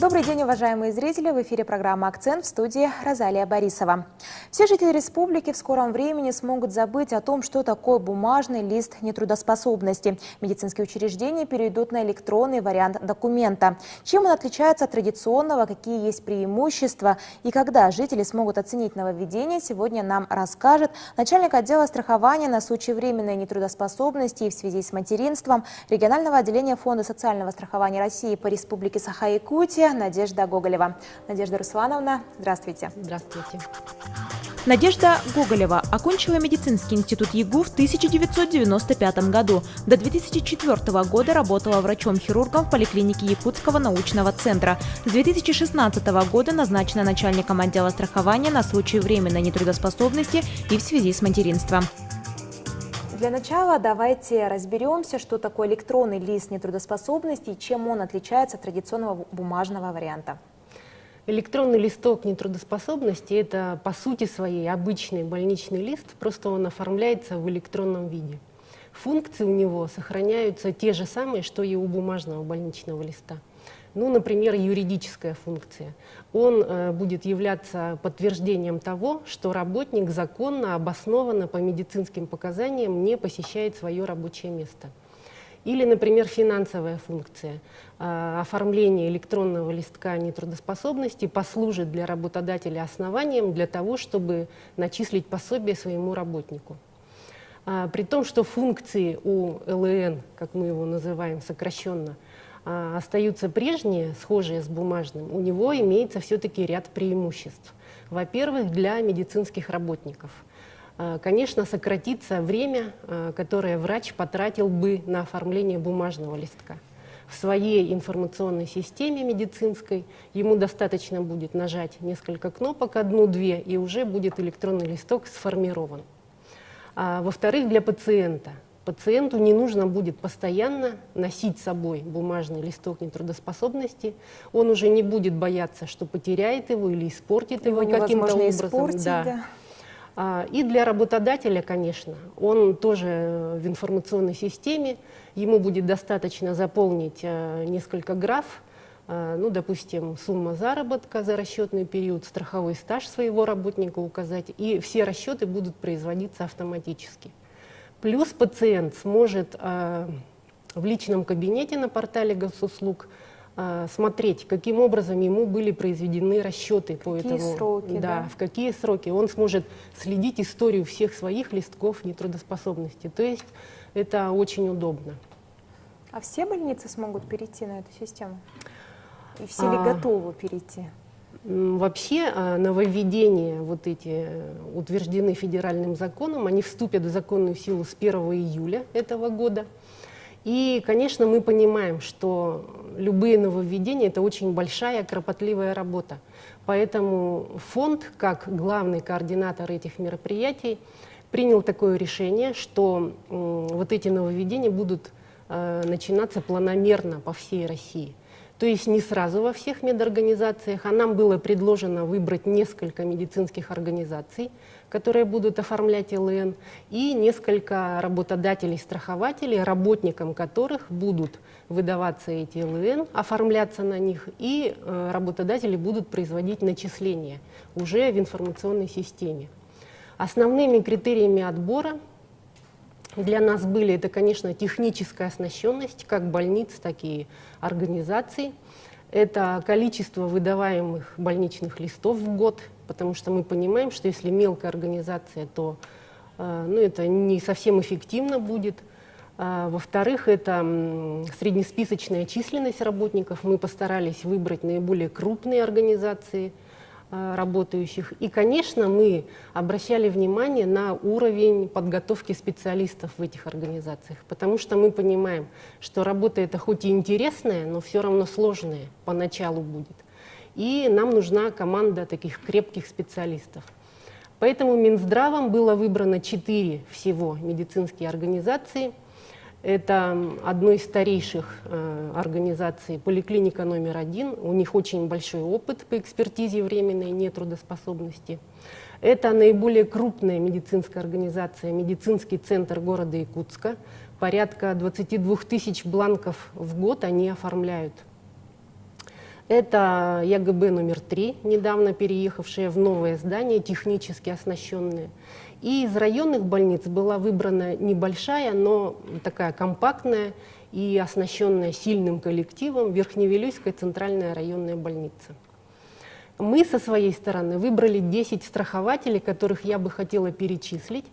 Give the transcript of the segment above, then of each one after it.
Добрый день, уважаемые зрители! В эфире программа «Акцент», в студии Розалия Борисова. Все жители республики в скором времени смогут забыть о том, что такое бумажный лист нетрудоспособности. Медицинские учреждения перейдут на электронный вариант документа. Чем он отличается от традиционного, какие есть преимущества и когда жители смогут оценить нововведение, сегодня нам расскажет начальник отдела страхования на случай временной нетрудоспособности и в связи с материнством регионального отделения Фонда социального страхования России по Республике Саха-Якутия Надежда Гоголева. Надежда Руслановна, здравствуйте. Здравствуйте. Надежда Гоголева окончила медицинский институт ЕГУ в 1995 году. До 2004 года работала врачом-хирургом в поликлинике Якутского научного центра. С 2016 года назначена начальником отдела страхования на случай временной нетрудоспособности и в связи с материнством. Для начала давайте разберемся, что такое электронный лист нетрудоспособности и чем он отличается от традиционного бумажного варианта. Электронный листок нетрудоспособности – это по сути своей обычный больничный лист, просто он оформляется в электронном виде. Функции у него сохраняются те же самые, что и у бумажного больничного листа. Ну, например, юридическая функция. Он будет являться подтверждением того, что работник законно, обоснованно по медицинским показаниям не посещает свое рабочее место. Или, например, финансовая функция. Оформление электронного листка нетрудоспособности послужит для работодателя основанием для того, чтобы начислить пособие своему работнику. При том, что функции у ЛН, как мы его называем сокращенно, остаются прежние, схожие с бумажным, у него имеется все-таки ряд преимуществ. Во-первых, для медицинских работников. Конечно, сократится время, которое врач потратил бы на оформление бумажного листка. В своей информационной системе медицинской ему достаточно будет нажать несколько кнопок, одну-две, и уже будет электронный листок сформирован. Во-вторых, для пациента. Пациенту не нужно будет постоянно носить с собой бумажный листок нетрудоспособности. Он уже не будет бояться, что потеряет его или испортит его каким-то образом. Да. И для работодателя, конечно, он тоже в информационной системе, ему будет достаточно заполнить несколько граф, ну, допустим, сумма заработка за расчетный период, страховой стаж своего работника указать, и все расчеты будут производиться автоматически. Плюс пациент сможет в личном кабинете на портале госуслуг смотреть, каким образом ему были произведены расчеты по этому. Сроки, да, в какие сроки. Он сможет следить историю всех своих листков нетрудоспособности. То есть это очень удобно. А все больницы смогут перейти на эту систему? И все ли готовы перейти? Вообще нововведения вот эти утверждены федеральным законом, они вступят в законную силу с 1 июля этого года. И, конечно, мы понимаем, что любые нововведения – это очень большая, кропотливая работа. Поэтому фонд, как главный координатор этих мероприятий, принял такое решение, что вот эти нововведения будут начинаться планомерно по всей России. То есть не сразу во всех медорганизациях, а нам было предложено выбрать несколько медицинских организаций, которые будут оформлять ЛН, и несколько работодателей-страхователей, работникам которых будут выдаваться эти ЛН, оформляться на них, и работодатели будут производить начисления уже в информационной системе. Основными критериями отбора для нас были, это, конечно, техническая оснащенность как больниц, так и организаций. Это количество выдаваемых больничных листов в год, потому что мы понимаем, что если мелкая организация, то это не совсем эффективно будет. Во-вторых, это среднесписочная численность работников. Мы постарались выбрать наиболее крупные организации работающих. И, конечно, мы обращали внимание на уровень подготовки специалистов в этих организациях, потому что мы понимаем, что работа эта хоть и интересная, но все равно сложная поначалу будет. И нам нужна команда таких крепких специалистов. Поэтому Минздравом было выбрано 4 всего медицинские организации. Это одной из старейших организаций, поликлиника номер 1. У них очень большой опыт по экспертизе временной нетрудоспособности. Это наиболее крупная медицинская организация, медицинский центр города Якутска. Порядка 22 тысяч бланков в год они оформляют. Это ЯГБ номер 3, недавно переехавшее в новое здание, технически оснащенное. И из районных больниц была выбрана небольшая, но такая компактная и оснащенная сильным коллективом Верхневилюйская центральная районная больница. Мы со своей стороны выбрали 10 страхователей, которых я бы хотела перечислить,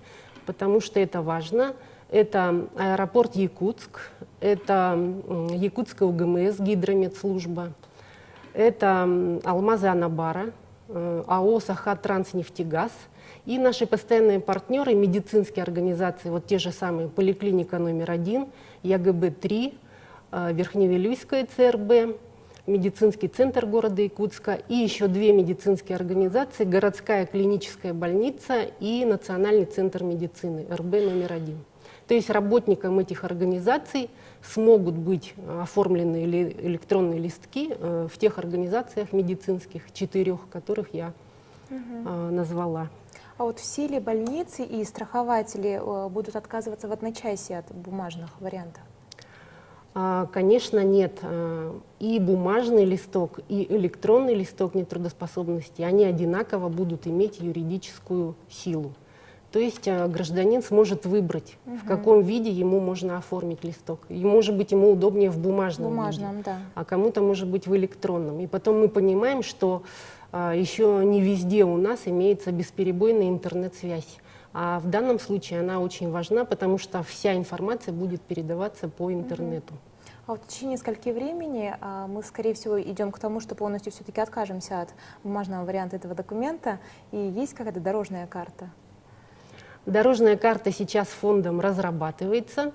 потому что это важно. Это аэропорт Якутск, это Якутская УГМС, гидрометслужба, это Алмазы Анабара, АО «Саха-Транснефтегаз» и наши постоянные партнеры, медицинские организации, вот те же самые поликлиника номер 1, ЯГБ-3, Верхневилюйская ЦРБ, медицинский центр города Якутска и еще 2 медицинские организации, городская клиническая больница и Национальный центр медицины, РБ номер 1. То есть работникам этих организаций смогут быть оформлены электронные листки в тех организациях медицинских, 4, которых я назвала. А вот все ли больницы и страхователи будут отказываться в одночасье от бумажных вариантов? Конечно, нет. И бумажный листок, и электронный листок нетрудоспособности, они одинаково будут иметь юридическую силу. То есть гражданин сможет выбрать, в каком виде ему можно оформить листок. И, может быть, ему удобнее в бумажном виде, да. а кому-то, может быть, в электронном. И потом мы понимаем, что еще не везде у нас имеется бесперебойная интернет-связь. А в данном случае она очень важна, потому что вся информация будет передаваться по интернету. А вот в течение скольки времени мы, скорее всего, идем к тому, что полностью все-таки откажемся от бумажного варианта этого документа, и есть какая-то дорожная карта? Дорожная карта сейчас фондом разрабатывается.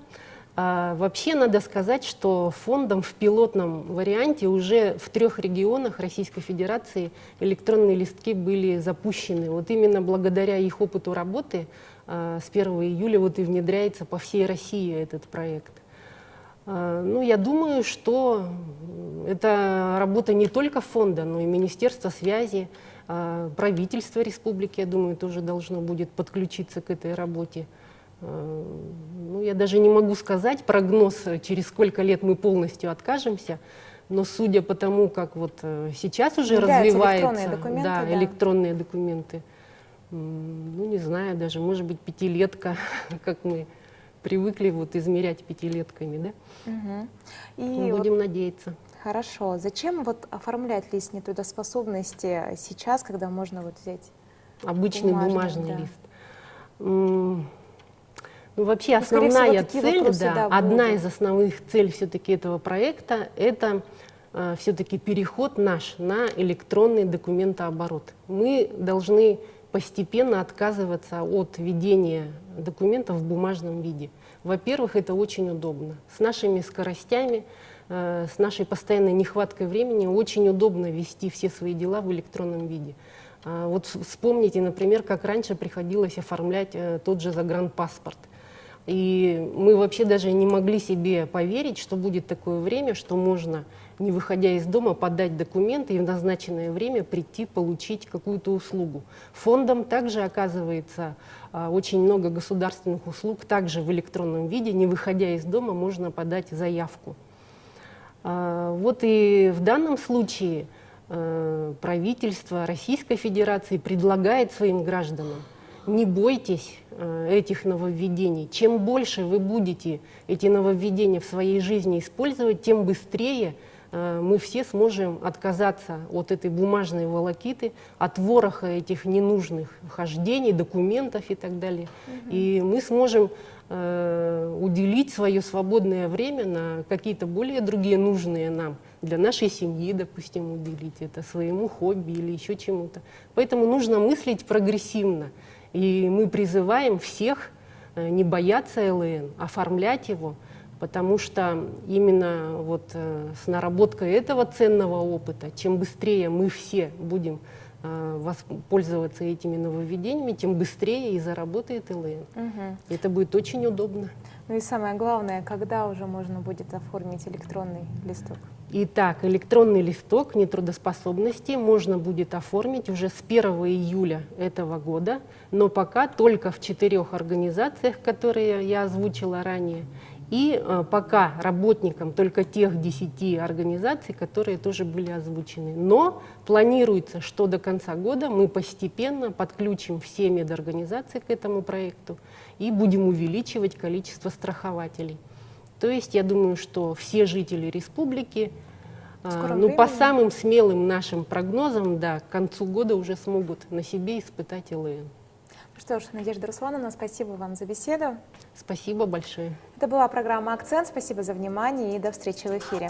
Вообще надо сказать, что фондом в пилотном варианте уже в 3 регионах Российской Федерации электронные листки были запущены. Вот именно благодаря их опыту работы с 1 июля вот и внедряется по всей России этот проект. Ну, я думаю, что это работа не только фонда, но и Министерства связи, правительство республики, я думаю, тоже должно будет подключиться к этой работе. Ну, я даже не могу сказать прогноз, через сколько лет мы полностью откажемся, но судя по тому, как вот сейчас уже развиваются электронные документы, ну, не знаю, даже, может быть, 5-летка, как мы привыкли вот измерять 5-летками, да? И будем надеяться. Хорошо. Зачем вот оформлять лист нетрудоспособности сейчас, когда можно вот взять обычный бумажный лист? Ну, вообще основная цель, одна из основных целей все-таки этого проекта – это все-таки переход наш на электронный документооборот. Мы должны постепенно отказываться от ведения документов в бумажном виде. Во-первых, это очень удобно. С нашими скоростями, с нашей постоянной нехваткой времени очень удобно вести все свои дела в электронном виде. Вот вспомните, например, как раньше приходилось оформлять тот же загранпаспорт. И мы вообще даже не могли себе поверить, что будет такое время, что можно, не выходя из дома, подать документы и в назначенное время прийти получить какую-то услугу. Фондом также оказывается очень много государственных услуг, также в электронном виде, не выходя из дома, можно подать заявку. Вот и в данном случае правительство Российской Федерации предлагает своим гражданам: не бойтесь этих нововведений. Чем больше вы будете эти нововведения в своей жизни использовать, тем быстрее мы все сможем отказаться от этой бумажной волокиты, от вороха этих ненужных хождений, документов и так далее. И мы сможем уделить свое свободное время на какие-то более другие нужные нам, для нашей семьи, допустим, уделить это, своему хобби или еще чему-то. Поэтому нужно мыслить прогрессивно. И мы призываем всех не бояться ЛН, оформлять его, потому что именно вот с наработкой этого ценного опыта, чем быстрее мы все будем пользоваться этими нововведениями, тем быстрее и заработает ЛН. Это будет очень удобно. Ну и самое главное, когда уже можно будет оформить электронный листок? Итак, электронный листок нетрудоспособности можно будет оформить уже с 1 июля этого года, но пока только в 4 организациях, которые я озвучила ранее, и пока работникам только тех 10 организаций, которые тоже были озвучены. Но планируется, что до конца года мы постепенно подключим все медорганизации к этому проекту и будем увеличивать количество страхователей. То есть я думаю, что все жители республики, по самым смелым нашим прогнозам, да, к концу года уже смогут на себе испытать ЛН. Что ж, Надежда Руслановна, спасибо вам за беседу. Спасибо большое. Это была программа «Акцент». Спасибо за внимание и до встречи в эфире.